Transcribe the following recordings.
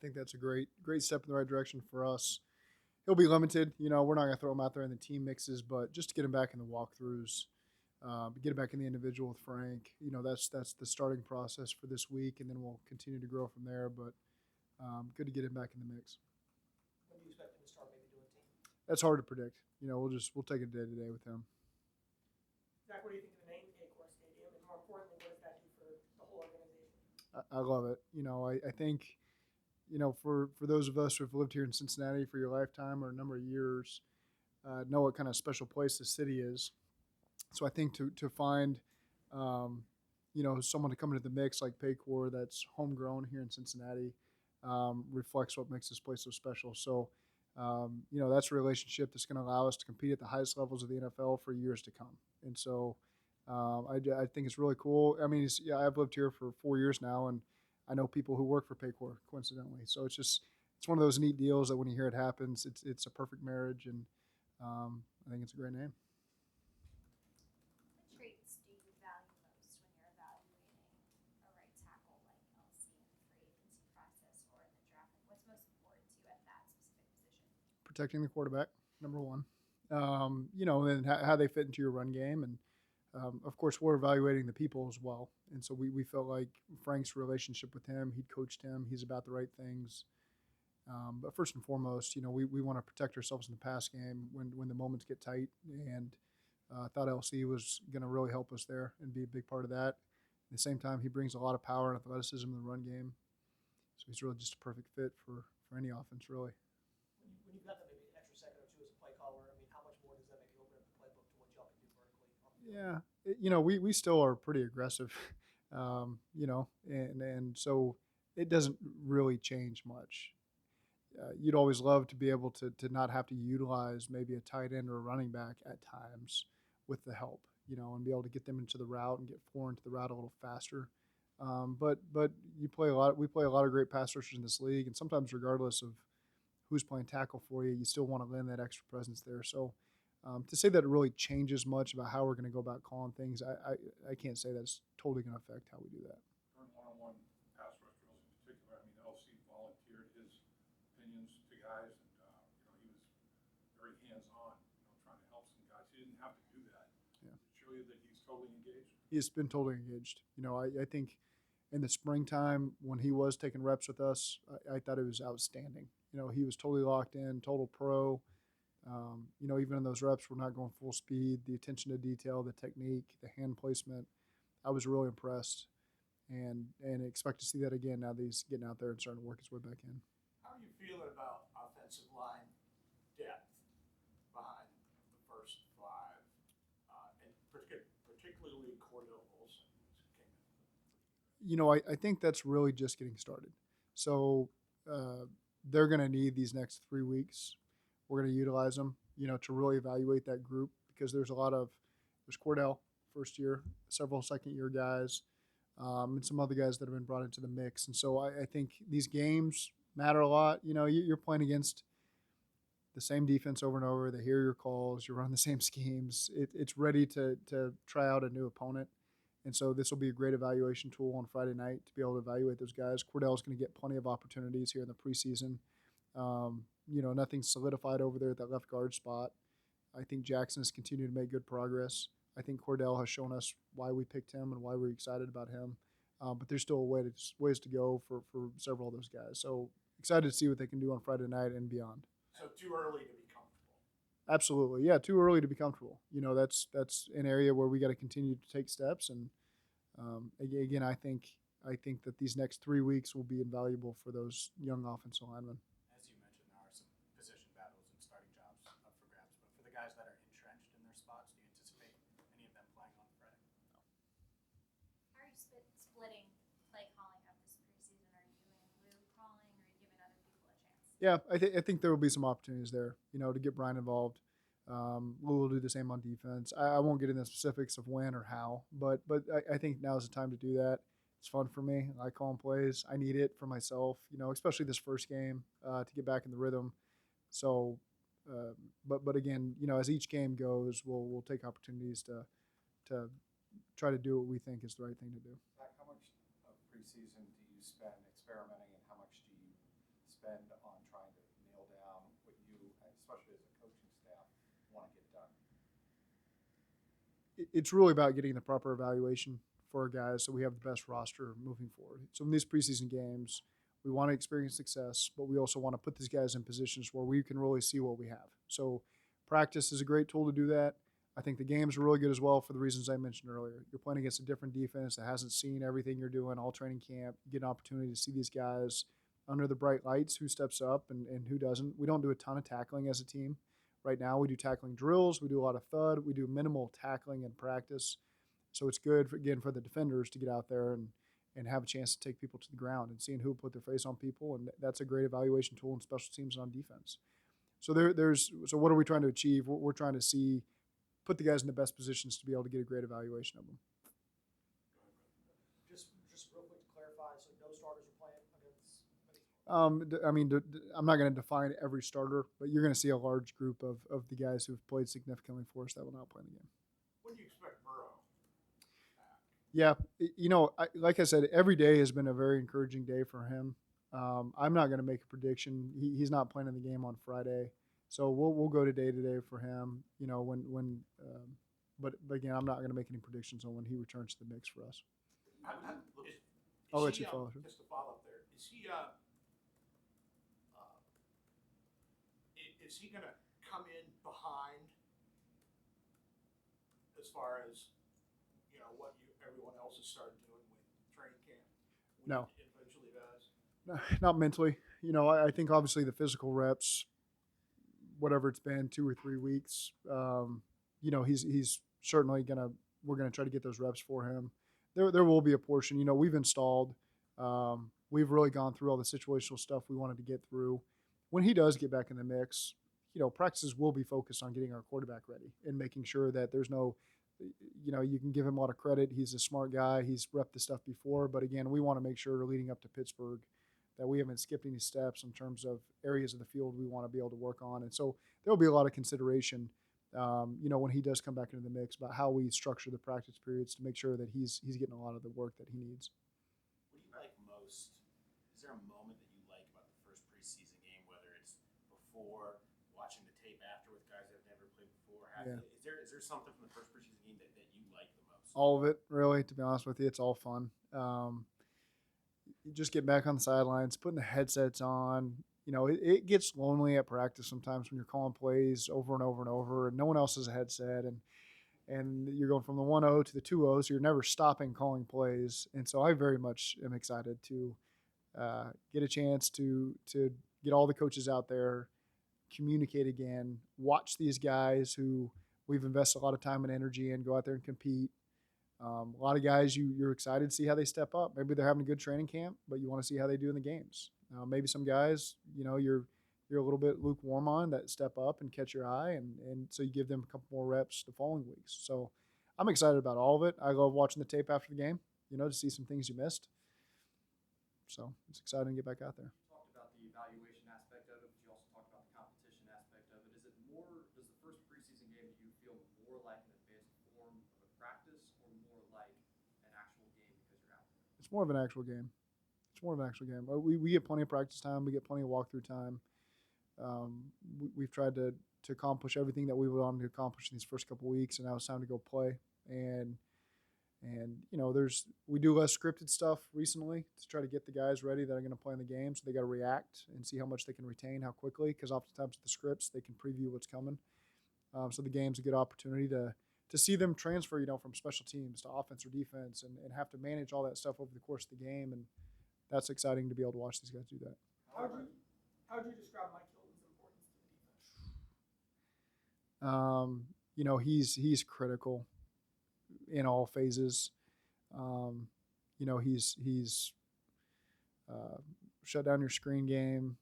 think that's a great step in the right direction for us. He'll be limited. We're not going to throw him out there in the team mixes, but just to get him back in the walkthroughs, get him back in the individual with Frank. That's the starting process for this week, and then we'll continue to grow from there. But good to get him back in the mix. When do you expect him to start maybe doing team? That's hard to predict. We'll take it day to day with him. Zach, what do you think of the name Paycor Stadium, and more importantly, what does that do for the whole organization? I love it. I think for those of us who have lived here in Cincinnati for your lifetime or a number of years, know what kind of special place the city is. So I think to find, someone to come into the mix like Paycor that's homegrown here in Cincinnati reflects what makes this place so special. So, that's a relationship that's going to allow us to compete at the highest levels of the NFL for years to come. And so I think it's really cool. I mean, I've lived here for 4 years now, and I know people who work for Paycor, coincidentally. So it's one of those neat deals that when you hear it happens, it's a perfect marriage, and I think it's a great name. What traits do you value most when you're evaluating a right tackle like LC in the free agency process or in the draft? Like, what's most important to you at that specific position? Protecting the quarterback, number one. And how they fit into your run game. And, of course, we're evaluating the people as well. And so we felt like Frank's relationship with him, he'd coached him, he's about the right things. But first and foremost, we want to protect ourselves in the pass game when the moments get tight. And I thought LC was going to really help us there and be a big part of that. At the same time, he brings a lot of power and athleticism in the run game. So he's really just a perfect fit for any offense, really. When you've got that maybe extra second or two as a play caller, I mean, how much more does that maybe open up the playbook to what y'all can do vertically? Yeah, we still are pretty aggressive, and so it doesn't really change much. You'd always love to be able to not have to utilize maybe a tight end or a running back at times with the help, and be able to get them into the route and get four into the route a little faster. But we play a lot of great pass rushers in this league, and sometimes regardless of who's playing tackle for you, you still want to lend that extra presence there. So to say that it really changes much about how we're going to go about calling things, I can't say that's totally going to affect how we do that. During one-on-one pass rush drills in particular, I mean, LC volunteered his opinions to guys, and he was very hands-on, trying to help some guys. He didn't have to do that. Yeah. Show you that he's totally engaged. He's been totally engaged. I think in the springtime when he was taking reps with us, I thought it was outstanding. He was totally locked in, total pro. Even in those reps, we're not going full speed. The attention to detail, the technique, the hand placement, I was really impressed, and expect to see that again now that he's getting out there and starting to work his way back in. How are you feeling about offensive line depth behind the first five, and particularly Cordell Olson came in? I think that's really just getting started. So they're going to need these next 3 weeks. We're going to utilize them, to really evaluate that group because there's Cordell, first year, several second year guys, and some other guys that have been brought into the mix. And so I think these games matter a lot. You're playing against the same defense over and over. They hear your calls. You're running the same schemes. It's ready to try out a new opponent. And so this will be a great evaluation tool on Friday night to be able to evaluate those guys. Cordell's going to get plenty of opportunities here in the preseason. Nothing's solidified over there at that left guard spot. I think Jackson has continued to make good progress. I think Cordell has shown us why we picked him and why we're excited about him. But there's still ways to go for several of those guys. So excited to see what they can do on Friday night and beyond. So too early to be comfortable. Absolutely, yeah, too early to be comfortable. That's an area where we got to continue to take steps. And again, I think that these next 3 weeks will be invaluable for those young offensive linemen. As you mentioned, there are some position battles and starting jobs up for grabs. But for the guys that are entrenched in their spots, do you anticipate any of them playing on Friday? How are you splitting play calling up this preseason? Are you doing Lou calling, or are you giving other people a chance? Yeah, I think there will be some opportunities there, to get Brian involved. Lou will do the same on defense. I won't get into the specifics of when or how, but I think now is the time to do that. It's fun for me. I call plays. I need it for myself, especially this first game to get back in the rhythm. So, but again, as each game goes, we'll take opportunities to try to do what we think is the right thing to do. Zach, how much of preseason do you spend experimenting, and how much do you spend on trying to nail down what you, especially as a coaching staff, want to get done? It's really about getting the proper evaluation for our guys so we have the best roster moving forward. So in these preseason games, we want to experience success, but we also want to put these guys in positions where we can really see what we have. So practice is a great tool to do that. I think the games are really good as well for the reasons I mentioned earlier. You're playing against a different defense that hasn't seen everything you're doing all training camp. You get an opportunity to see these guys under the bright lights, who steps up and who doesn't. We don't do a ton of tackling as a team. Right now, we do tackling drills. We do a lot of thud. We do minimal tackling in practice. So it's good, for the defenders to get out there and have a chance to take people to the ground and seeing who put their face on people. And that's a great evaluation tool in special teams and on defense. So so what are we trying to achieve? We're trying to put the guys in the best positions to be able to get a great evaluation of them. Just real quick to clarify, so no starters are playing against. I'm not going to define every starter, but you're going to see a large group of the guys who've played significantly for us that will not play in the game. When do you expect Burrow back? Yeah, like I said, every day has been a very encouraging day for him. I'm not going to make a prediction. He's not playing in the game on Friday, so we'll go to day for him. But again, I'm not going to make any predictions on when he returns to the mix for us. I'll let you follow. Just to follow up there, is he going to come in behind as far as what everyone else has started doing with training camp? No. It eventually does. Not mentally. I think obviously the physical reps, whatever it's been, 2 or 3 weeks. He's certainly we're gonna try to get those reps for him. There will be a portion. We've installed. We've really gone through all the situational stuff we wanted to get through. When he does get back in the mix, practices will be focused on getting our quarterback ready and making sure that there's no. You can give him a lot of credit. He's a smart guy. He's repped this stuff before. But again, we want to make sure leading up to Pittsburgh that we haven't skipped any steps in terms of areas of the field we want to be able to work on. And so there'll be a lot of consideration, when he does come back into the mix about how we structure the practice periods to make sure that he's getting a lot of the work that he needs. What do you like most? Is there a moment that you like about the first preseason game, whether it's before, watching the tape after with guys that have never played before? Yeah. Is there something from the first preseason game that you like the most? All of it, really, to be honest with you. It's all fun. You just get back on the sidelines, putting the headsets on. It gets lonely at practice sometimes when you're calling plays over and over and over, and no one else has a headset, and you're going from the 1-0 to the 2-0, so you're never stopping calling plays. And so I very much am excited to get a chance to get all the coaches out there, communicate again, watch these guys who we've invested a lot of time and energy in, go out there and compete. A lot of guys you're excited to see how they step up. Maybe they're having a good training camp, but you want to see how they do in the games. Maybe some guys, you're a little bit lukewarm on that step up and catch your eye, and so you give them a couple more reps the following weeks. So I'm excited about all of it. I love watching the tape after the game, to see some things you missed. So it's exciting to get back out there. You talked about the evaluation aspect of it, but you also talked about the competition aspect of it. Does the first preseason game, do you feel more like an advanced form of a practice or more like an actual game because you're out there? It's more of an actual game. We get plenty of practice time. We get plenty of walkthrough time. We've tried to accomplish everything that we wanted to accomplish in these first couple of weeks, and now it's time to go play. And we do less scripted stuff recently to try to get the guys ready that are going to play in the game. So they got to react and see how much they can retain, how quickly, because oftentimes with the scripts they can preview what's coming. So the game's a good opportunity to see them transfer, from special teams to offense or defense, and have to manage all that stuff over the course of the game. And that's exciting to be able to watch these guys do that. How would you describe Mike Hilton's importance to the defense? He's critical in all phases. He's shut down your screen game.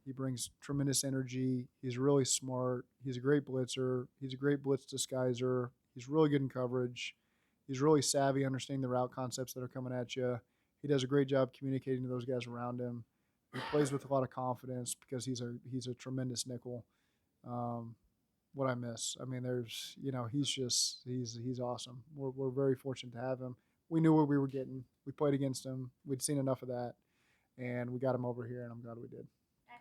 He brings tremendous energy. He's really smart. He's a great blitzer. He's a great blitz disguiser. He's really good in coverage. He's really savvy understanding the route concepts that are coming at you. He does a great job communicating to those guys around him. He plays with a lot of confidence because he's a tremendous nickel. What I miss, he's awesome. We're very fortunate to have him. We knew what we were getting. We played against him. We'd seen enough of that, and we got him over here, and I'm glad we did. I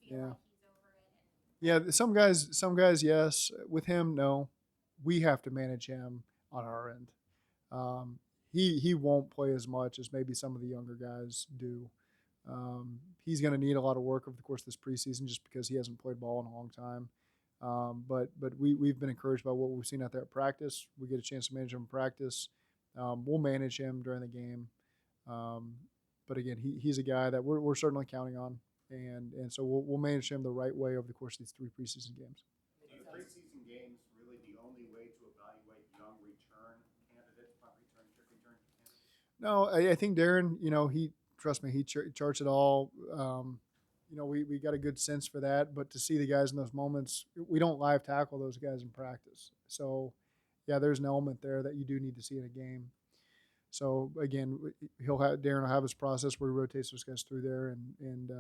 feel Yeah. like he's over it and Yeah, some guys, yes. With him, no. We have to manage him on our end. Um, he won't play as much as maybe some of the younger guys do. He's going to need a lot of work over the course of this preseason just because he hasn't played ball in a long time. But we've been encouraged by what we've seen out there at practice. We get a chance to manage him in practice. We'll manage him during the game. Um, but again, he's a guy that we're certainly counting on, and so we'll manage him the right way over the course of these 3 preseason games. Do you preseason games really the only way to evaluate young return candidates, punt return, kick return candidates? No, I think Darren, trust me, he charts it all. We got a good sense for that, but to see the guys in those moments, we don't live tackle those guys in practice. So, yeah, there's an element there that you do need to see in a game. So again, Darren will have his process where he rotates those guys through there, and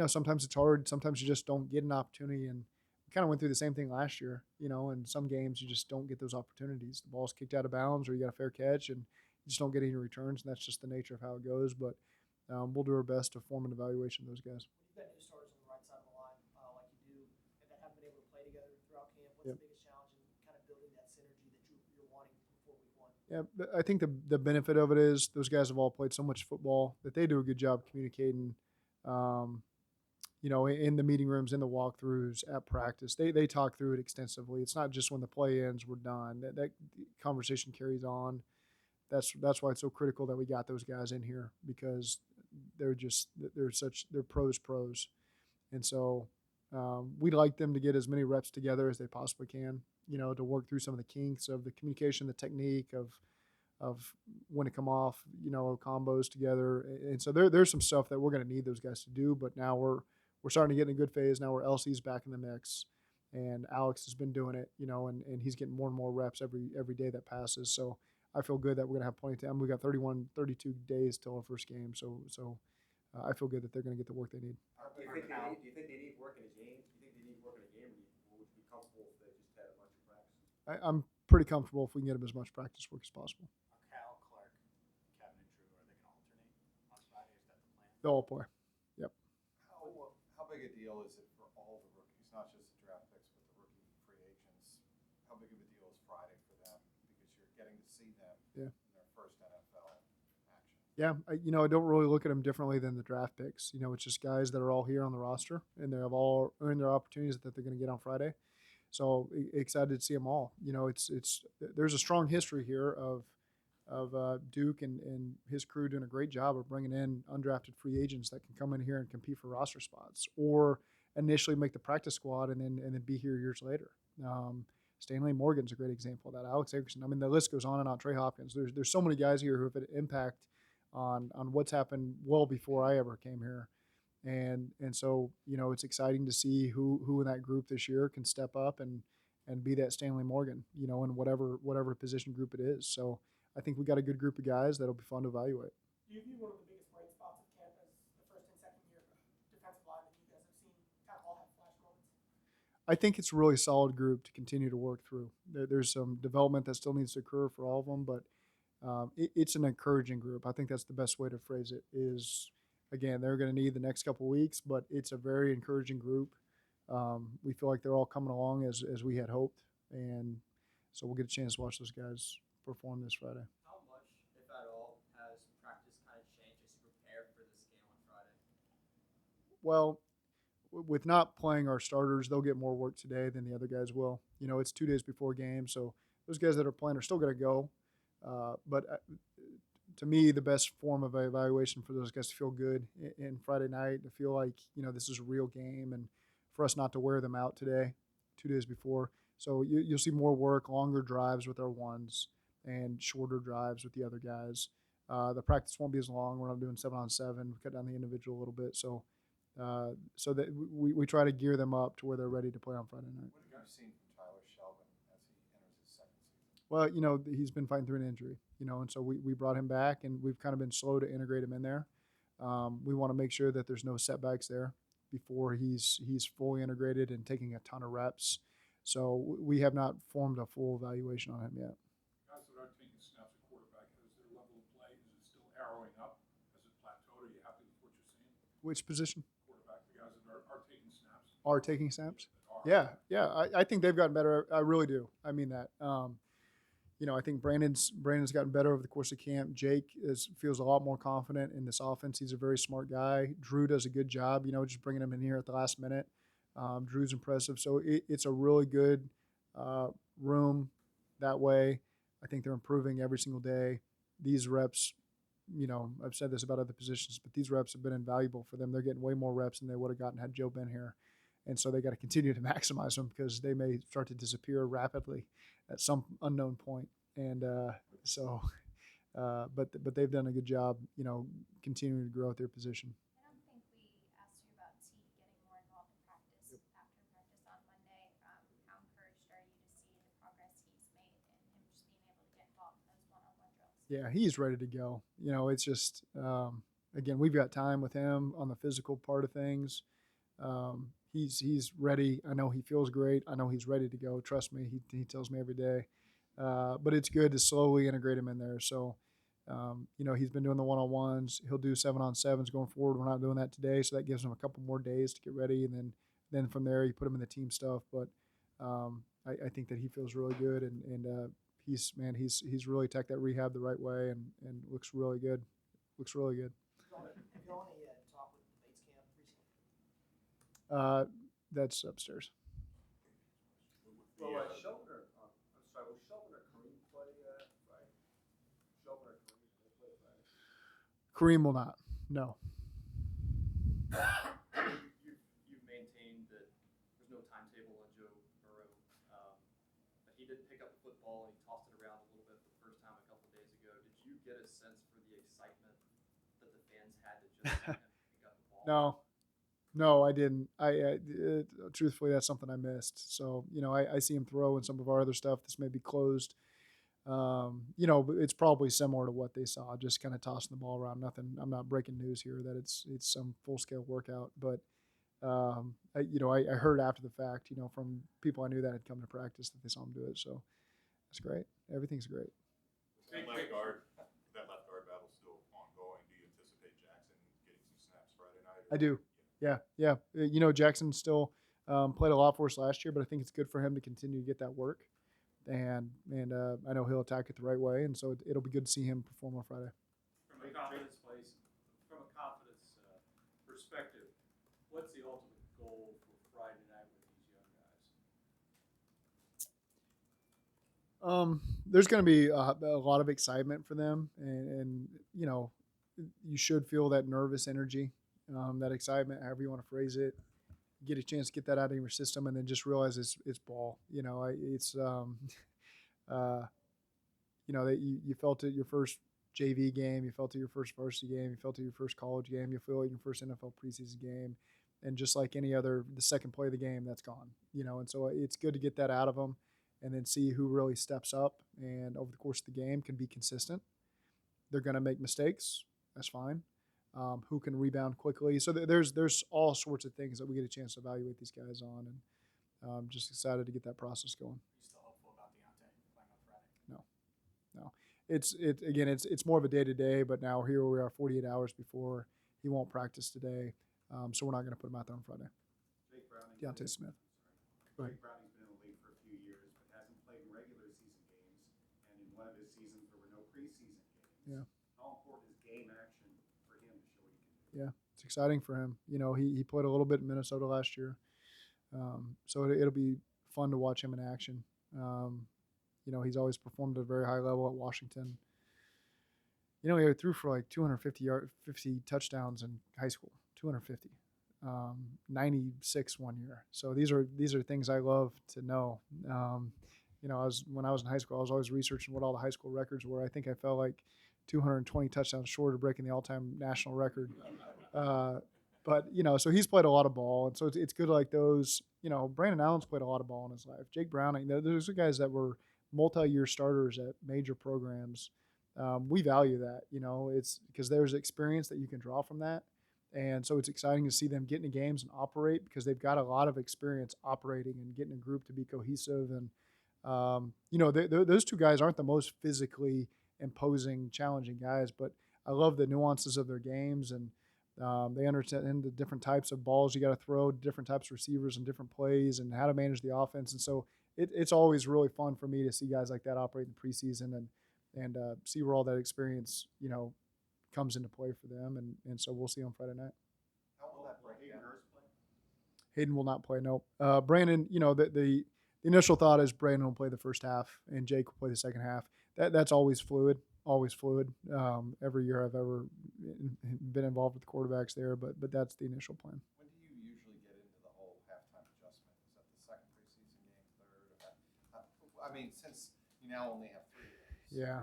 sometimes it's hard. Sometimes you just don't get an opportunity, and we kind of went through the same thing last year. In some games you just don't get those opportunities. The ball's kicked out of bounds, or you got a fair catch, and you just don't get any returns, and that's just the nature of how it goes. But we'll do our best to form an evaluation of those guys. When you've got new starters on the right side of the line, like you do, and that haven't been able to play together throughout camp, what's Yep. the biggest challenge in kind of building that synergy that you're wanting before week one? Yeah, but I think the benefit of it is those guys have all played so much football that they do a good job communicating. Um, in the meeting rooms, in the walkthroughs, at practice, they talk through it extensively. It's not just when the play ends, we're done. That conversation carries on. That's why it's so critical that we got those guys in here because they're pros, and so we'd like them to get as many reps together as they possibly can. To work through some of the kinks of the communication, the technique of when to come off, combos together. And so there's some stuff that we're going to need those guys to do. But now we're starting to get in a good phase. Now where LC's back in the mix, and Alex has been doing it, and he's getting more and more reps every day that passes. So I feel good that we're going to have plenty of time. We got 31, 32 days till our first game. So I feel good that they're going to get the work they need. Do you think they need work in a game? Do you think they need work in a game, or would you be comfortable if they just had a bunch of practice? I'm pretty comfortable if we can get them as much practice work as possible. Cal, Clark, Kevin, and Drew, are they going to alternate on Friday? Is that the plan? They'll all play. Yep. How big a deal is it for all the rookies, not just the draft picks, but the rookie free agents? How big of a deal is Friday for them? Because you're getting to see them in their first NFL action. Yeah, I don't really look at them differently than the draft picks. It's just guys that are all here on the roster, and they have all earned their opportunities that they're going to get on Friday. So excited to see them all. There's a strong history here of Duke and his crew doing a great job of bringing in undrafted free agents that can come in here and compete for roster spots, or initially make the practice squad and then be here years later. Stanley Morgan's a great example of that. Alex Akerson. I mean, the list goes on and on. Trey Hopkins. There's so many guys here who have an impact on what's happened well before I ever came here. And so it's exciting to see who in that group this year can step up and be that Stanley Morgan, in whatever position group it is. So I think we got a good group of guys that'll be fun to evaluate. Do you view one of the biggest bright spots of camp as the first and second year defensive linemen you guys have seen kind of all have flash moments? I think it's a really solid group to continue to work through. There's some development that still needs to occur for all of them, but it's an encouraging group. I think that's the best way to phrase it is, again, they're going to need the next couple of weeks, but it's a very encouraging group. We feel like they're all coming along as we had hoped, and so we'll get a chance to watch those guys perform this Friday. How much, if at all, has practice kind of changed as you prepare for this game on Friday? Well, with not playing our starters, they'll get more work today than the other guys will. It's 2 days before game, so those guys that are playing are still going to go. But to me, the best form of evaluation for those guys to feel good in Friday night, to feel like, this is a real game, and for us not to wear them out today, 2 days before. So you'll see more work, longer drives with our ones, and shorter drives with the other guys. The practice won't be as long. We're not doing 7-on-7. We cut down the individual a little bit. So that we try to gear them up to where they're ready to play on Friday night. What have you seen from Tyler Shelvin as he enters his second season? Well, he's been fighting through an injury, and so we brought him back, and we've kind of been slow to integrate him in there. We want to make sure that there's no setbacks there before he's fully integrated and taking a ton of reps. So we have not formed a full evaluation on him yet. Guys that aren't taking snaps at quarterback, has their level of play, is it still arrowing up? Has it plateaued? Are you happy with what you're seeing? Which position? Quarterback, the guys that are are taking snaps. Are. Yeah. I think they've gotten better. I really do. I mean that. I think Brandon's gotten better over the course of camp. Jake feels a lot more confident in this offense. He's a very smart guy. Drew does a good job, just bringing him in here at the last minute. Drew's impressive. So it's a really good uh, room that way. I think they're improving every single day. These reps, I've said this about other positions, but these reps have been invaluable for them. They're getting way more reps than they would have gotten had Joe been here. And so they got to continue to maximize them because they may start to disappear rapidly at some unknown point. And but they've done a good job, continuing to grow at their position. I don't think we asked you about T getting more involved in practice after practice on Monday. How encouraged are you to see the progress he's made and him just being able to get involved in those one-on-one drills? Yeah, he's ready to go. It's just again, we've got time with him on the physical part of things. He's ready. I know he feels great. I know he's ready to go. Trust me. He tells me every day. But it's good to slowly integrate him in there. So, he's been doing the one-on-ones. He'll do 7-on-7s going forward. We're not doing that today, so that gives him a couple more days to get ready, and then from there you put him in the team stuff. But I think that he feels really good, and he's really attacked that rehab the right way, and looks really good. Looks really good. Have you all any talk with the Bates camp recently? That's upstairs. Well, Shelton will Shelton or Kareem play Friday? Shelton or Kareem, will they play Friday? Kareem will not. No. You've maintained that there's no timetable on Joe Burrow, but he did pick up the football and he tossed it around a little bit for the first time a couple of days ago. Did you get a sense for the excitement that the fans had to just see him pick up the ball? No, I didn't. Truthfully, that's something I missed. So, I see him throw in some of our other stuff. This may be closed. But it's probably similar to what they saw, just kind of tossing the ball around. Nothing. I'm not breaking news here that it's some full scale workout, but I heard after the fact, from people I knew that had come to practice that they saw him do it. So that's great. Everything's great. That left guard battle still ongoing. Do you anticipate Jackson getting some snaps Friday night? I do. Yeah. Jackson still played a lot for us last year, but I think it's good for him to continue to get that work. And I know he'll attack it the right way, and so it'll be good to see him perform on Friday. From a confidence perspective, what's the ultimate goal for Friday night with these young guys? There's going to be a lot of excitement for them, and you should feel that nervous energy, that excitement, however you want to phrase it. Get a chance to get that out of your system, and then just realize it's ball. That you felt it your first JV game, you felt it your first varsity game, you felt it your first college game, you feel it your first NFL preseason game, and just like any other, the second play of the game, that's gone. And so it's good to get that out of them, and then see who really steps up, and over the course of the game can be consistent. They're going to make mistakes. That's fine. Who can rebound quickly. So there's all sorts of things that we get a chance to evaluate these guys on, and I'm just excited to get that process going. Are you still hopeful about Deontay playing on Friday? No. It's more of a day-to-day, but now here we are 48 hours before. He won't practice today, so we're not going to put him out there on Friday. Deontay Smith. Go ahead. Jake Browning's been in the league for a few years, but hasn't played in regular season games, and in one of his seasons there were no preseason games. Yeah. How important is game action for him to show what he can do? Yeah, it's exciting for him. He played a little bit in Minnesota last year, so it'll be fun to watch him in action. He's always performed at a very high level at Washington. He threw for like 50 touchdowns in high school, 250, 96 one year. So these are things I love to know. When I was in high school, I was always researching what all the high school records were. I think I felt like 220 touchdowns short of breaking the all-time national record. But so he's played a lot of ball, and so it's good like those. Brandon Allen's played a lot of ball in his life. Jake Browning, those are guys that were multi-year starters at major programs. We value that. It's because there's experience that you can draw from that, and so it's exciting to see them get into games and operate because they've got a lot of experience operating and getting a group to be cohesive. And those two guys aren't the most physically imposing, challenging guys, but I love the nuances of their games, and They understand the different types of balls you got to throw, different types of receivers and different plays, and how to manage the offense. And so it's always really fun for me to see guys like that operate in the preseason and see where all that experience, comes into play for them. And so we'll see on Friday night. How will that break Hayden down? Hurst play? Hayden will not play. No. Brandon, the initial thought is Brandon will play the first half and Jake will play the second half. That's always fluid. Always fluid. Every year I've ever been involved with quarterbacks there, but that's the initial plan. When do you usually get into the whole halftime adjustment? Is that the second preseason game, third? I mean, since you now only have 3 of these. Yeah.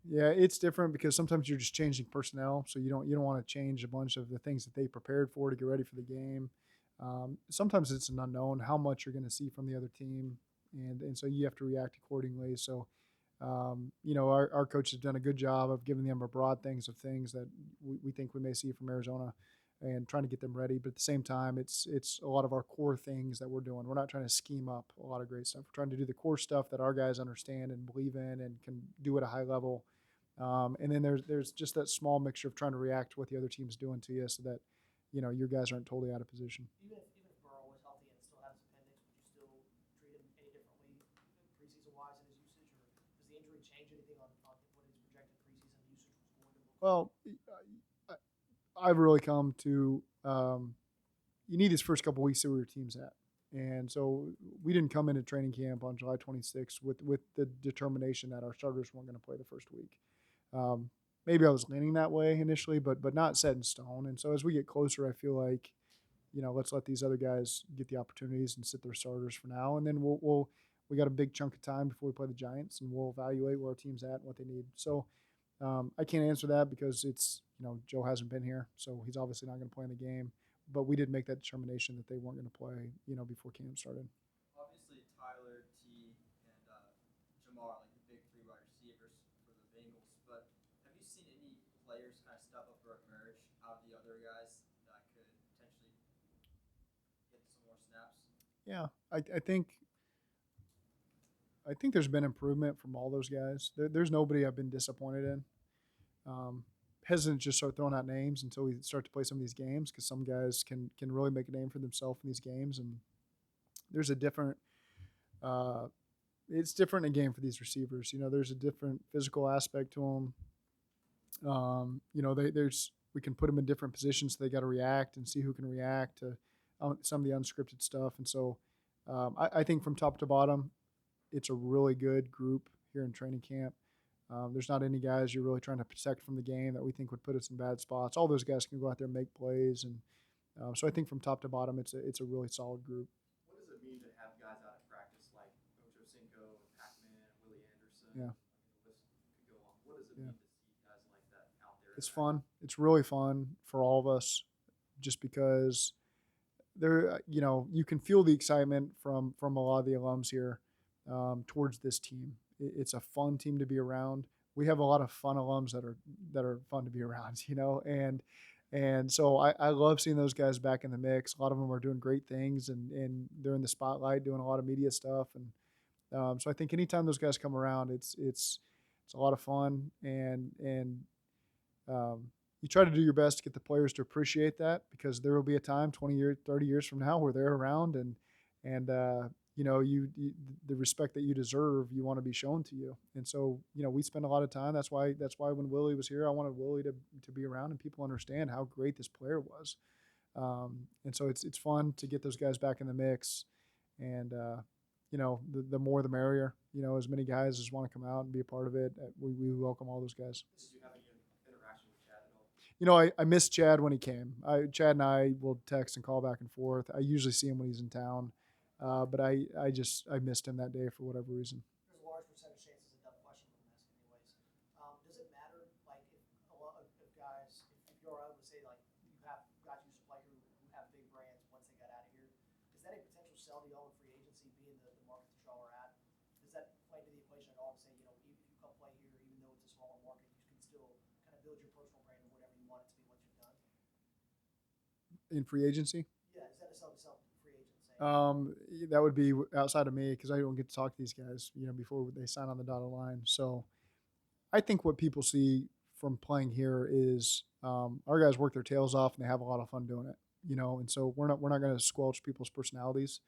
Yeah, it's different because sometimes you're just changing personnel, so you don't want to change a bunch of the things that they prepared for to get ready for the game. Sometimes it's an unknown how much you're going to see from the other team, and so you have to react accordingly. So, our coach has done a good job of giving them a broad things that we think we may see from Arizona, and trying to get them ready. But at the same time, it's a lot of our core things that we're doing. We're not trying to scheme up a lot of great stuff. We're trying to do the core stuff that our guys understand and believe in and can do at a high level. And then there's just that small mixture of trying to react to what the other team's doing to you, so that your guys aren't totally out of position. Even if Burrow was healthy and still had his appendix, would you still treat him any differently preseason wise in his usage, or does the injury change anything on what his projected preseason usage was going to look like? Well, I've really come to you need these first couple weeks to see where your team's at. And so we didn't come into training camp on July 26th with the determination that our starters weren't going to play the first week. Maybe I was leaning that way initially, but not set in stone. And so as we get closer, I feel like, let's let these other guys get the opportunities and sit their starters for now. And then we got a big chunk of time before we play the Giants, and we'll evaluate where our team's at and what they need. So I can't answer that because it's, Joe hasn't been here, so he's obviously not going to play in the game. But we did make that determination that they weren't going to play, before camp started. Obviously, Tyler, T, and Jamar, like the big 3 wide receivers for the Bengals. But have you seen any players kind of step up or emerge out of the other guys that could potentially get some more snaps? Yeah, I think there's been improvement from all those guys. There's nobody I've been disappointed in. Hesitant to just start throwing out names until we start to play some of these games, because some guys can really make a name for themselves in these games, and there's a different it's different in a game for these receivers. There's a different physical aspect to them. We can put them in different positions, so they got to react and see who can react to some of the unscripted stuff. And so I think from top to bottom, it's a really good group here in training camp. There's not any guys you're really trying to protect from the game that we think would put us in bad spots. All those guys can go out there and make plays, and so I think from top to bottom, it's a really solid group. What does it mean to have guys out of practice like Ocho Cinco, Pac-Man, Willie Anderson? Yeah. The list could go on. What does it mean to see guys like that out there? It's fun. It's really fun for all of us, just because you can feel the excitement from a lot of the alums here towards this team. It's a fun team to be around. We have a lot of fun alums that are fun to be around, and so I love seeing those guys back in the mix. A lot of them are doing great things, and they're in the spotlight doing a lot of media stuff. And so I think anytime those guys come around, it's a lot of fun, and you try to do your best to get the players to appreciate that, because there will be a time 20 years, 30 years from now where they're around, and the respect that you deserve, you want to be shown to you. And so, we spend a lot of time. That's why when Willie was here, I wanted Willie to be around and people understand how great this player was. And so it's fun to get those guys back in the mix, and the more the merrier. As many guys as want to come out and be a part of it, we welcome all those guys. Did you have any interaction with Chad at all? I miss Chad when he came. Chad and I will text and call back and forth. I usually see him when he's in town. But I missed him that day for whatever reason. There's a large percentage chance it's a dumb question, but I'm asking anyways. Does it matter, like, if a lot of guys, if you're able to say, like, you have guys who used to play who have big brands once they got out of here, is that a potential sell to y'all in free agency, being the market that y'all are at? Does that play into the equation at all to say, even if you come play here, even though it's a smaller market, you can still kind of build your personal brand of whatever you want it to be once you're done? In free agency? Yeah, is that a sell to free agent? That would be outside of me, because I don't get to talk to these guys, before they sign on the dotted line. So I think what people see from playing here is our guys work their tails off and they have a lot of fun doing it. And so we're not going to squelch people's personalities,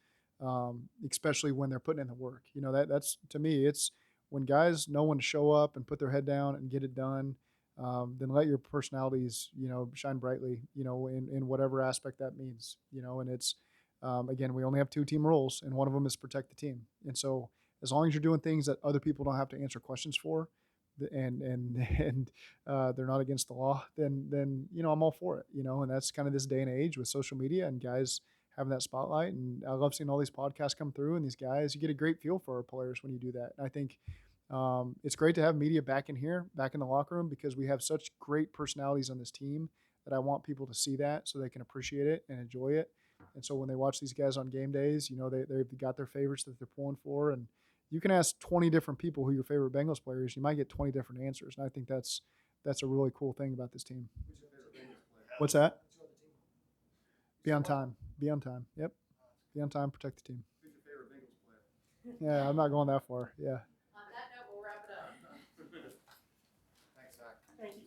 especially when they're putting in the work. That's to me, it's when guys know when to show up and put their head down and get it done. Then let your personalities, shine brightly, in whatever aspect that means, and it's, again, we only have 2 team roles and one of them is protect the team. And so as long as you're doing things that other people don't have to answer questions for, and they're not against the law, then I'm all for it. And that's kind of this day and age with social media and guys having that spotlight. And I love seeing all these podcasts come through and these guys. You get a great feel for our players when you do that. And I think it's great to have media back in here, back in the locker room, because we have such great personalities on this team that I want people to see that so they can appreciate it and enjoy it. And so when they watch these guys on game days, they've got their favorites that they're pulling for. And you can ask 20 different people who your favorite Bengals player is. You might get 20 different answers. And I think that's a really cool thing about this team. Who's your favorite Bengals player? What's that? What's your other team? Be on time. Be on time. Yep. Be on time. Protect the team. Who's your favorite Bengals player? Yeah, I'm not going that far. Yeah. On that note, we'll wrap it up. Thanks, Zach. Thank you.